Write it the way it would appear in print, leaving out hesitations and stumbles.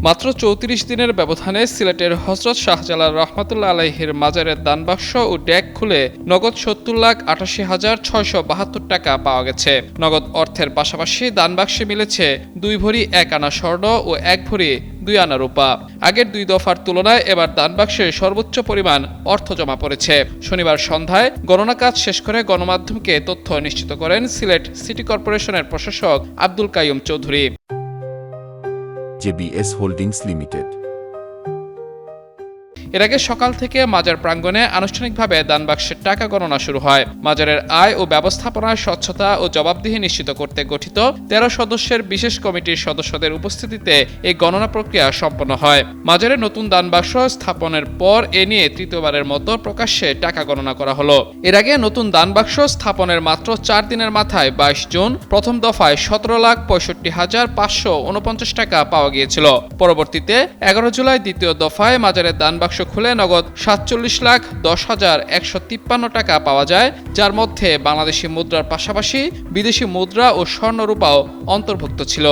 মাত্র ৩৪ দিনের ব্যবধানে সিলেটের হযরত শাহজালাল রহমাতুল্লাহ আলাইহির মাজারের দানবাক্স ও ডেক খুলে নগদ ৭০,৮৮,৬৭২ টাকা পাওয়া গেছে। নগদ অর্থের পাশাপাশি দানবাক্সে মিলেছে ২ ভরি ১ আনা স্বর্ণ ও ১ ভরি ২ আনা রূপা। আগের ২ দফার তুলনায় এবার দানবাক্সে সর্বোচ্চ পরিমাণ অর্থ জমা পড়েছে। শনিবার সন্ধ্যায় গণনা কাজ শেষ করে গণমাধ্যমকে তথ্য নিশ্চিত করেন সিলেট সিটি কর্পোরেশনের প্রশাসক Abdul Kaiyum Chowdhury. JBS holdings limited. এর আগে সকাল থেকে মাজার প্রাঙ্গণে আনুষ্ঠানিকভাবে দানবাক্সের টাকা গণনা শুরু হয়। মাজারের আয় ও ব্যবস্থাপনায় স্বচ্ছতা ও জবাবদিহি নিশ্চিত করতে গঠিত ১৩ সদস্যের বিশেষ কমিটির সদস্যদের উপস্থিতিতে এই গণনা প্রক্রিয়া সম্পন্ন হয়। মাজারে নতুন দানবাক্স স্থাপনের পর এ নিয়ে তৃতীয়বারের মতো প্রকাশ্যে টাকা গণনা করা হলো। এর আগে নতুন দানবাক্স স্থাপনের মাত্র ৪ দিনের মাথায় ২২ জুন প্রথম দফায় ১৭,৬৫,৫৪৯ টাকা পাওয়া গিয়েছিল। পরবর্তীতে ১১ জুলাই দ্বিতীয় দফায় মাজারের দানবাক্স খুলে নগদ ৪৭,১০,১৫৩ টাকা পাওয়া যায়, যার মধ্যে বাংলাদেশি মুদ্রার পাশাপাশি বিদেশি মুদ্রা ও স্বর্ণ রূপাও অন্তর্ভুক্ত ছিল।